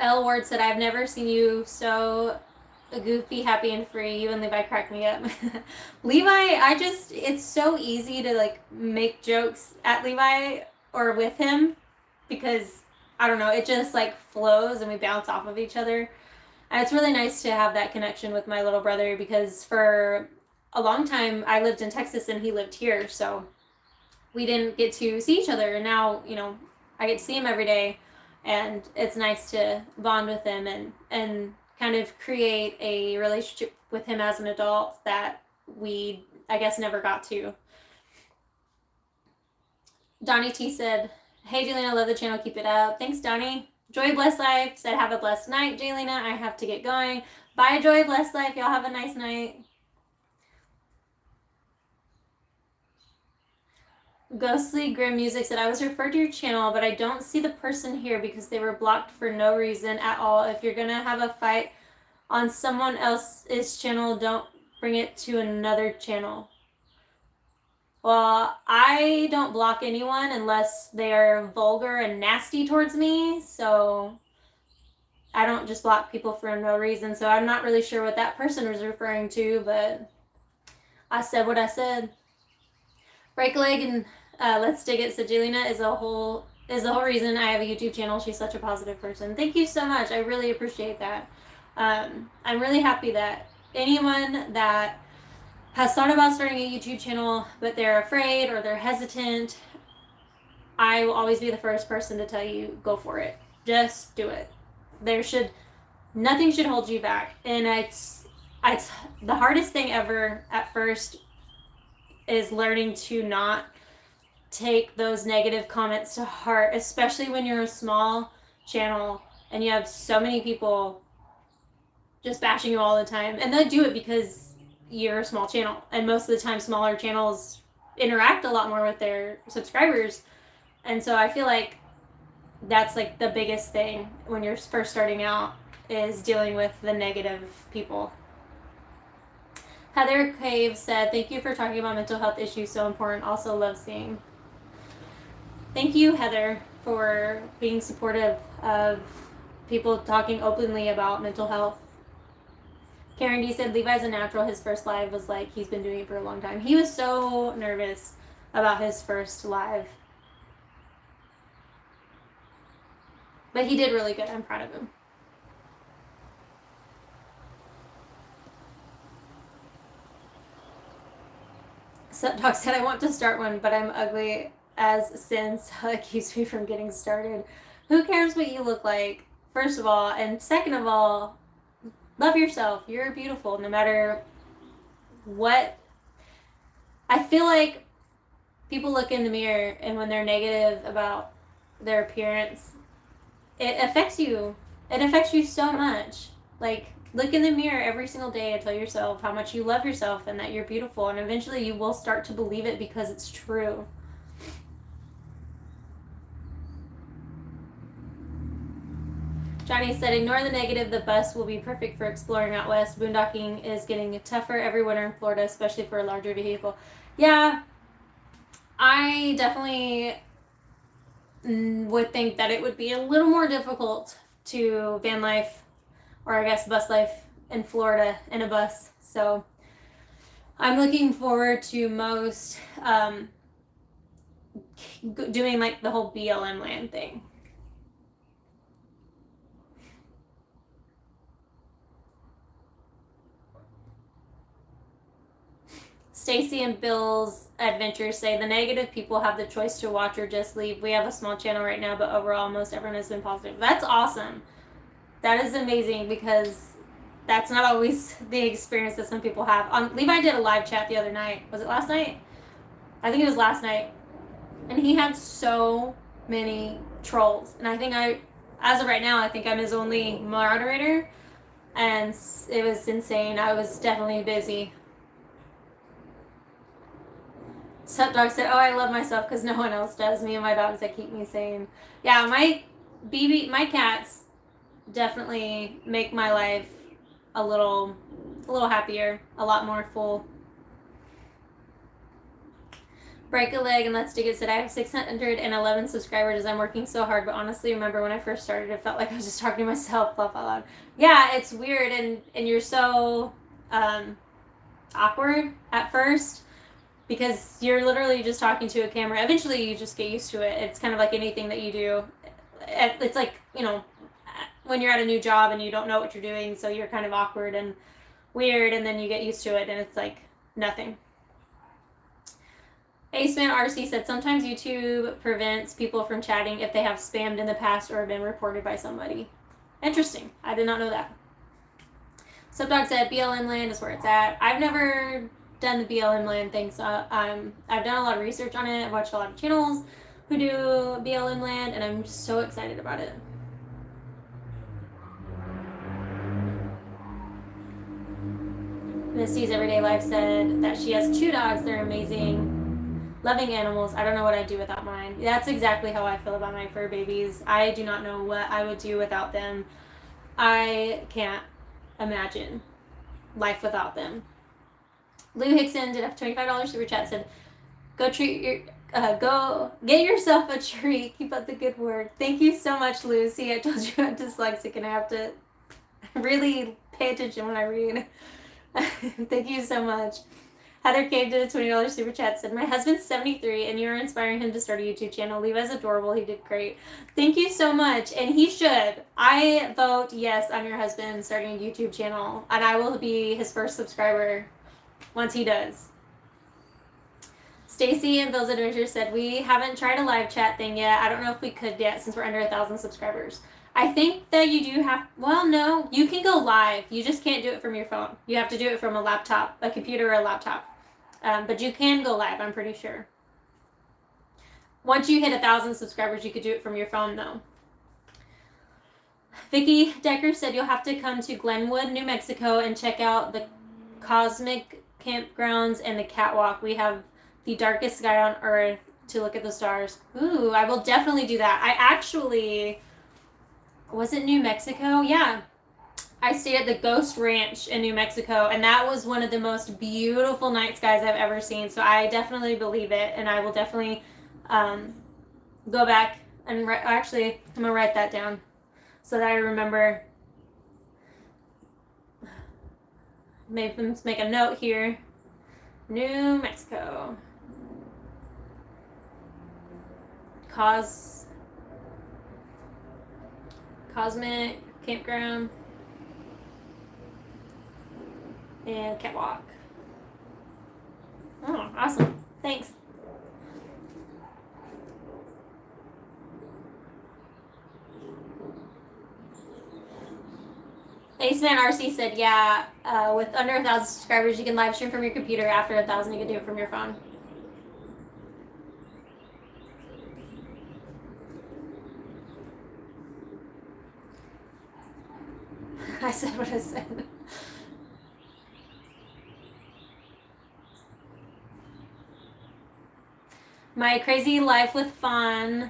L. Ward said, I've never seen you so goofy, happy, and free. You and Levi crack me up. Levi, it's so easy to like make jokes at Levi or with him because, I don't know, it just like flows and we bounce off of each other. And it's really nice to have that connection with my little brother because for a long time I lived in Texas and he lived here, so we didn't get to see each other. And now, I get to see him every day, and it's nice to bond with him and kind of create a relationship with him as an adult that we, I guess, never got to. Donnie T said, hey, Jaylena, I love the channel. Keep it up. Thanks, Donnie. Joy Blessed Life said, have a blessed night, Jaylena. I have to get going. Bye, Joy Blessed Life. Y'all have a nice night. Ghostly Grim Music said, I was referred to your channel, but I don't see the person here because they were blocked for no reason at all. If you're going to have a fight on someone else's channel, don't bring it to another channel. Well, I don't block anyone unless they're vulgar and nasty towards me, so I don't just block people for no reason. So I'm not really sure what that person was referring to, but I said what I said. Break a leg and let's dig it. So Jaylena is the whole reason I have a YouTube channel. She's such a positive person. Thank you so much. I really appreciate that. I'm really happy that anyone that has thought about starting a YouTube channel, but they're afraid or they're hesitant, I will always be the first person to tell you, go for it. Just do it. Nothing should hold you back. And it's the hardest thing ever at first is learning to not take those negative comments to heart, especially when you're a small channel and you have so many people just bashing you all the time. And they do it because you're a small channel, and most of the time smaller channels interact a lot more with their subscribers. And so I feel like that's like the biggest thing when you're first starting out, is dealing with the negative people. Heather Cave said, thank you for talking about mental health issues, so important. Also love seeing. Thank you, Heather, for being supportive of people talking openly about mental health. Karen D said, Levi's a natural. His first live was like he's been doing it for a long time. He was so nervous about his first live. But he did really good. I'm proud of him. Doc said, I want to start one, but I'm ugly as sin, so it keeps me from getting started. Who cares what you look like, first of all? And second of all, love yourself. You're beautiful no matter what. I feel like people look in the mirror, and when they're negative about their appearance, it affects you. It affects you so much. Like, look in the mirror every single day and tell yourself how much you love yourself and that you're beautiful. And eventually you will start to believe it because it's true. Johnny said, ignore the negative. The bus will be perfect for exploring out west. Boondocking is getting tougher every winter in Florida, especially for a larger vehicle. Yeah, I definitely would think that it would be a little more difficult to van life, or I guess bus life in Florida in a bus. So I'm looking forward to most doing like the whole BLM land thing. Stacy and Bill's Adventures say the negative people have the choice to watch or just leave. We have a small channel right now, but overall, most everyone has been positive. That's awesome. That is amazing because that's not always the experience that some people have. Levi did a live chat the other night. Was it last night? I think it was last night. And he had so many trolls. And I think as of right now, I think I'm his only moderator. And it was insane. I was definitely busy. Sup Dog said, oh, I love myself because no one else does. Me and my dogs that keep me sane. Yeah, my cats definitely make my life a little happier, a lot more full. Break a leg and Let's Dig It said, I have 611 subscribers. I'm working so hard, but honestly, remember when I first started, it felt like I was just talking to myself, laugh out loud. Yeah, it's weird, and you're so awkward at first because you're literally just talking to a camera. Eventually, you just get used to it. It's kind of like anything that you do. It's like, you know, when you're at a new job and you don't know what you're doing, so you're kind of awkward and weird, and then you get used to it, and it's like nothing. Aceman RC said, sometimes YouTube prevents people from chatting if they have spammed in the past or been reported by somebody. Interesting. I did not know that. Subdog said, BLM land is where it's at. I've never done the BLM land thing, so I've done a lot of research on it. I've watched a lot of channels who do BLM land, and I'm so excited about it. Misty's Everyday Life said that she has 2 dogs. They're amazing. Loving animals. I don't know what I'd do without mine. That's exactly how I feel about my fur babies. I do not know what I would do without them. I can't imagine life without them. Lou Hickson did a $25 super chat, said, go get yourself a treat. Keep up the good work. Thank you so much, Lou. See, I told you I'm dyslexic and I have to really pay attention when I read. Thank you so much. Heather Cave did a $20 super chat, said, my husband's 73 and you're inspiring him to start a YouTube channel. Levi's adorable. He did great. Thank you so much. And he should. I vote yes on your husband starting a YouTube channel, and I will be his first subscriber once he does. Stacy and Bill's Adventures said, we haven't tried a live chat thing yet. I don't know if we could yet since we're under 1,000 subscribers. I think that you do have, well, no, you can go live. You just can't do it from your phone. You have to do it from a laptop, a computer or a laptop. But you can go live, I'm pretty sure. Once you hit 1,000 subscribers, you could do it from your phone, though. Vicki Decker said, you'll have to come to Glenwood, New Mexico, and check out the Cosmic Campgrounds and the Catwalk. We have the darkest sky on Earth to look at the stars. Ooh, I will definitely do that. I actually... Was it New Mexico? Yeah. I stayed at the Ghost Ranch in New Mexico, and that was one of the most beautiful night skies I've ever seen. So I definitely believe it, and I will definitely go back and actually, I'm going to write that down so that I remember. Maybe let's make a note here. New Mexico. Cosmic Campground and Catwalk. Oh, awesome. Thanks. Aceman RC said, yeah, with under 1,000 subscribers, you can live stream from your computer. After 1,000, you can do it from your phone. I said what I said. My crazy life with fun.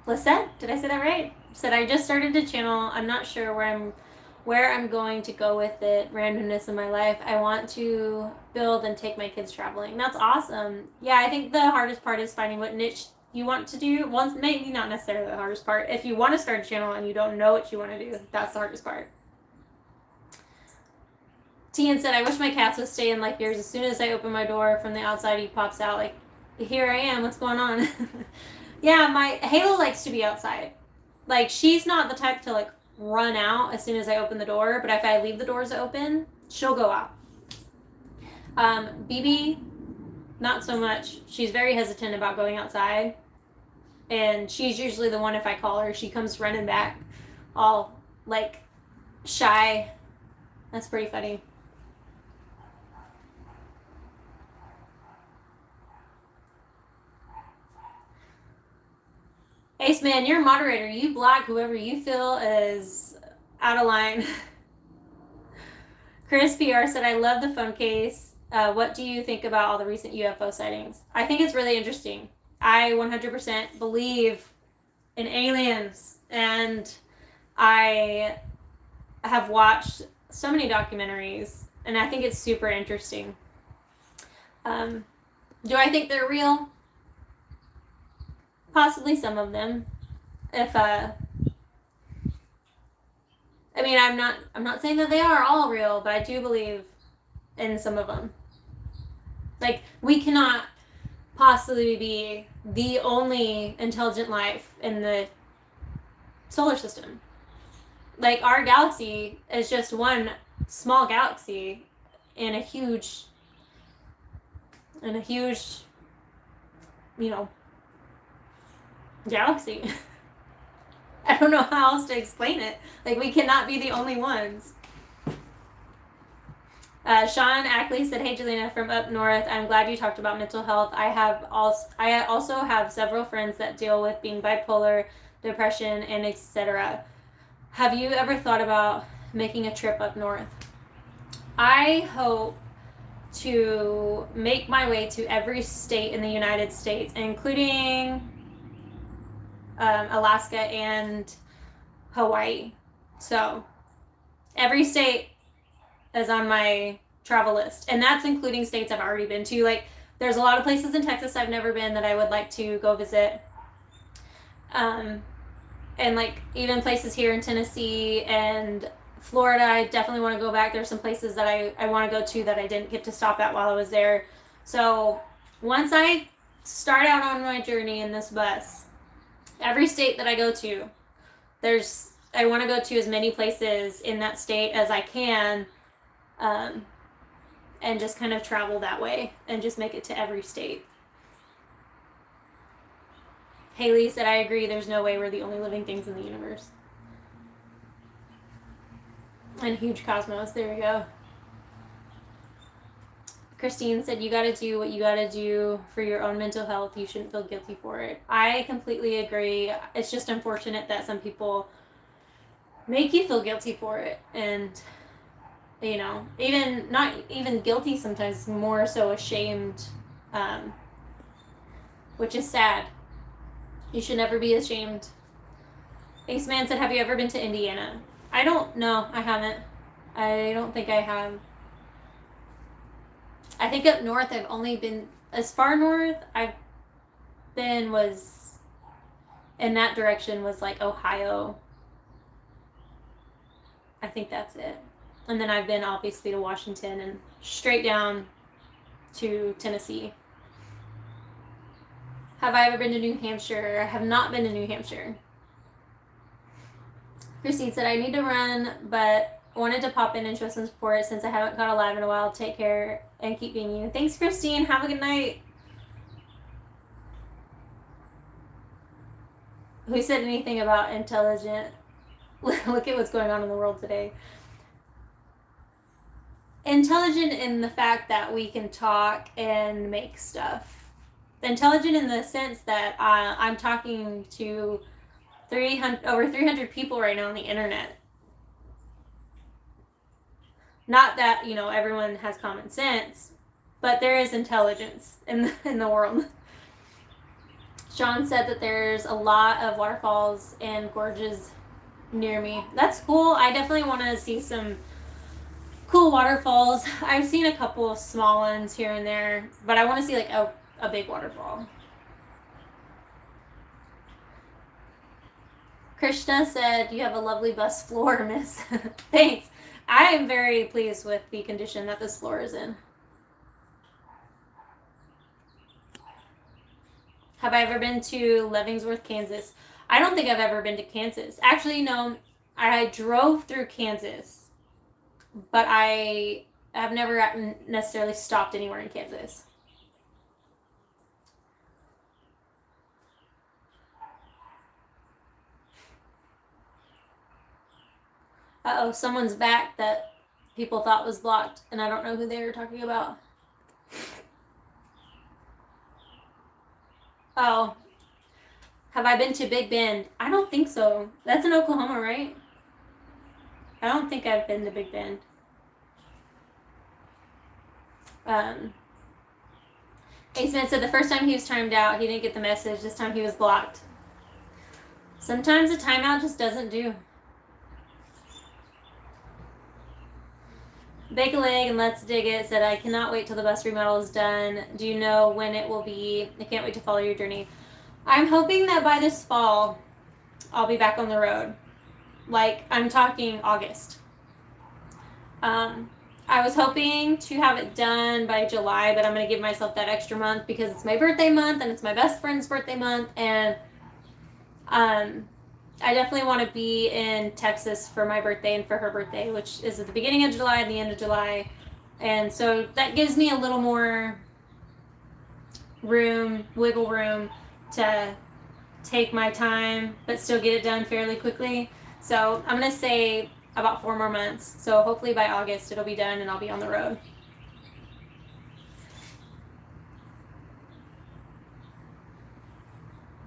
Lisette, did I say that right? Said I just started a channel. I'm not sure where I'm going to go with it. Randomness in my life. I want to build and take my kids traveling. That's awesome. Yeah, I think the hardest part is finding what niche you want to do. Well, maybe not necessarily the hardest part. If you want to start a channel and you don't know what you want to do, that's the hardest part. TN said, I wish my cats would stay in like yours. As soon as I open my door from the outside, he pops out like, here I am, what's going on? Yeah, my Halo likes to be outside. Like, she's not the type to like run out as soon as I open the door, but if I leave the doors open, she'll go out. BB, not so much. She's very hesitant about going outside. And she's usually the one, if I call her, she comes running back all like shy. That's pretty funny. Ace Man, you're a moderator. You block whoever you feel is out of line. Chris PR said, I love the phone case. What do you think about all the recent UFO sightings? I think it's really interesting. I 100% believe in aliens, and I have watched so many documentaries, and I think it's super interesting. Do I think they're real? Possibly some of them. If I mean, I'm not saying that they are all real, but I do believe in some of them. Like, we cannot possibly be the only intelligent life in the solar system. Like, our galaxy is just one small galaxy in a huge, you know, galaxy. I don't know how else to explain it. Like, we cannot be the only ones. Sean Ackley said, hey, Jelena, from up north, I'm glad you talked about mental health. I also have several friends that deal with being bipolar, depression, and etc. Have you ever thought about making a trip up north? I hope to make my way to every state in the United States, including Alaska and Hawaii. So every state is on my travel list, and that's including states I've already been to. Like, there's a lot of places in Texas I've never been that I would like to go visit, and like even places here in Tennessee and Florida. I definitely want to go back. There's some places that I want to go to that I didn't get to stop at while I was there. So once I start out on my journey in this bus, every state that I go to, I want to go to as many places in that state as I can, and just kind of travel that way and just make it to every state. Haley said, I agree, there's no way we're the only living things in the universe. And huge cosmos, there we go. Christine said, you gotta do what you gotta do for your own mental health. You shouldn't feel guilty for it. I completely agree. It's just unfortunate that some people make you feel guilty for it. And, you know, not even guilty sometimes, more so ashamed, which is sad. You should never be ashamed. Ace Man said, have you ever been to Indiana? I don't know. I haven't. I don't think I have. I think up north I've only been, as far north I've been was, in that direction was like Ohio. I think that's it. And then I've been obviously to Washington and straight down to Tennessee. Have I ever been to New Hampshire? I have not been to New Hampshire. Christine said, I need to run, but wanted to pop in and show some support since I haven't caught a live in a while. Take care and keep being you. Thanks, Christine. Have a good night. Who said anything about intelligent? Look at what's going on in the world today. Intelligent in the fact that we can talk and make stuff. Intelligent in the sense that I'm talking to over 300 people right now on the internet. Not that, you know, everyone has common sense, but there is intelligence in the world. Sean said that there's a lot of waterfalls and gorges near me. That's cool. I definitely want to see some cool waterfalls. I've seen a couple of small ones here and there, but I want to see like a big waterfall. Krishna said, you have a lovely bus floor, miss. Thanks. I am very pleased with the condition that this floor is in. Have I ever been to Leavenworth, Kansas? I don't think I've ever been to Kansas. Actually, no, I drove through Kansas, but I I've never necessarily stopped anywhere in Kansas. Uh-oh, someone's back that people thought was blocked, and I don't know who they were talking about. Oh, have I been to Big Bend? I don't think so. That's in Oklahoma, right? I don't think I've been to Big Bend. Ace Man said the first time he was timed out, he didn't get the message. This time he was blocked. Sometimes a timeout just doesn't do. Bake a Leg and Let's Dig It said, I cannot wait till the bus remodel is done. Do you know when it will be? I can't wait to follow your journey. I'm hoping that by this fall, I'll be back on the road. Like, I'm talking August. I was hoping to have it done by July, but I'm going to give myself that extra month because it's my birthday month and it's my best friend's birthday month. And I definitely want to be in Texas for my birthday and for her birthday, which is at the beginning of July and the end of July. And so that gives me a little more wiggle room to take my time, but still get it done fairly quickly. So I'm going to say about 4 more months. So hopefully by August it'll be done and I'll be on the road.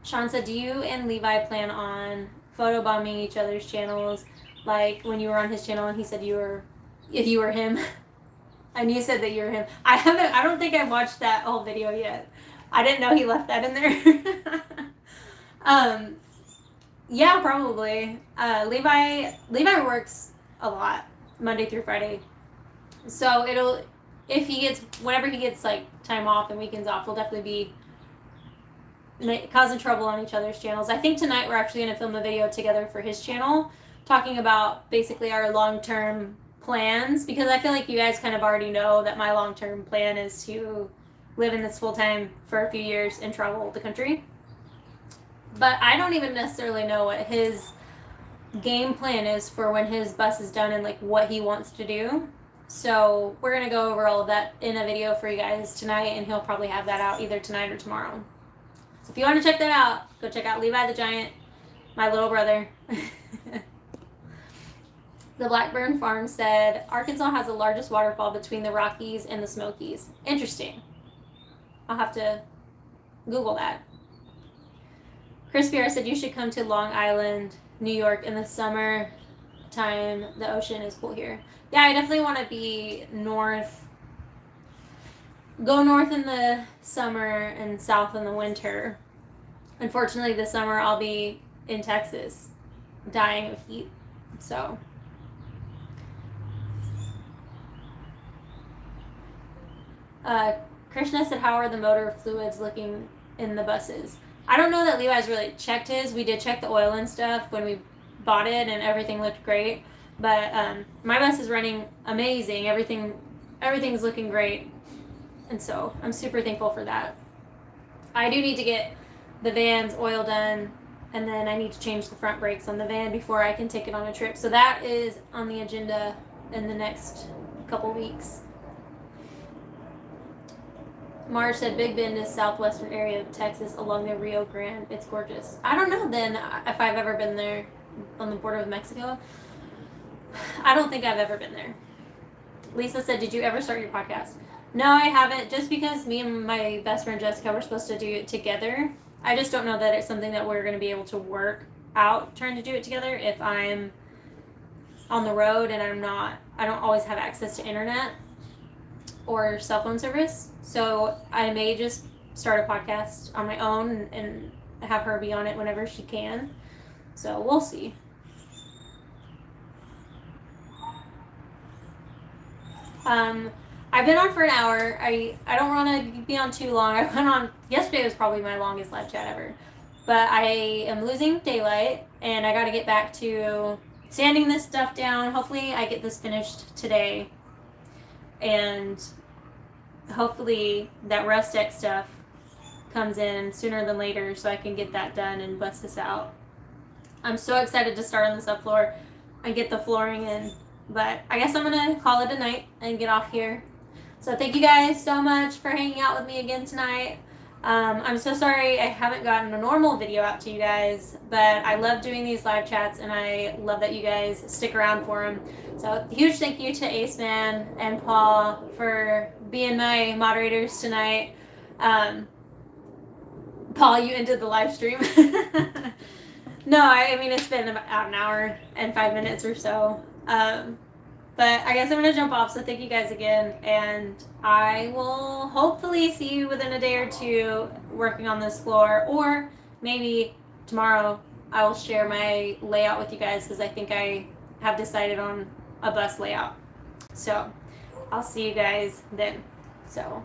Sean said, do you and Levi plan on photobombing each other's channels, like when you were on his channel and he said if you were him, and you said that you were him? I don't think I've watched that whole video yet. I didn't know he left that in there. Yeah, probably. Levi works a lot Monday through Friday, so whenever he gets like time off and weekends off, we'll definitely be causing trouble on each other's channels. I think tonight we're actually going to film a video together for his channel talking about basically our long-term plans, because I feel like you guys kind of already know that my long-term plan is to live in this full-time for a few years and travel the country. But I don't even necessarily know what his game plan is for when his bus is done and like what he wants to do. So we're going to go over all of that in a video for you guys tonight, and he'll probably have that out either tonight or tomorrow. So if you want to check that out, go check out Levi the Giant, my little brother. The Blackburn Farm said, Arkansas has the largest waterfall between the Rockies and the Smokies. Interesting. I'll have to Google that. Chris Beer said, you should come to Long Island, New York in the summer time. The ocean is cool here. Yeah, I definitely want to be north. Go north in the summer and south in the winter. Unfortunately, this summer I'll be in Texas, dying of heat. So, Krishna said, how are the motor fluids looking in the buses? I don't know that Levi's really checked his. We did check the oil and stuff when we bought it, and everything looked great. But my bus is running amazing. Everything's looking great. And so I'm super thankful for that. I do need to get the van's oil done, and then I need to change the front brakes on the van before I can take it on a trip. So that is on the agenda in the next couple weeks. Marge said Big Bend is southwestern area of Texas along the Rio Grande. It's gorgeous. I don't know then if I've ever been there on the border with Mexico. I don't think I've ever been there. Lisa said, did you ever start your podcast? No, I haven't, just because me and my best friend Jessica were supposed to do it together. I just don't know that it's something that we're going to be able to work out trying to do it together if I'm on the road and I don't always have access to internet or cell phone service. So I may just start a podcast on my own and have her be on it whenever she can. So we'll see. I've been on for an hour. I don't want to be on too long. I went on, yesterday was probably my longest live chat ever. But I am losing daylight, and I got to get back to sanding this stuff down. Hopefully I get this finished today. And hopefully that Rust X stuff comes in sooner than later so I can get that done and bust this out. I'm so excited to start on the subfloor and get the flooring in. But I guess I'm going to call it a night and get off here. So thank you guys so much for hanging out with me again tonight. I'm so sorry I haven't gotten a normal video out to you guys, but I love doing these live chats and I love that you guys stick around for them. So huge thank you to Ace Man and Paul for being my moderators tonight. Paul, you ended the live stream. No, I mean, it's been about an hour and 5 minutes or so. But I guess I'm going to jump off, so thank you guys again, and I will hopefully see you within a day or two working on this floor, or maybe tomorrow I will share my layout with you guys, because I think I have decided on a bus layout. So I'll see you guys then. So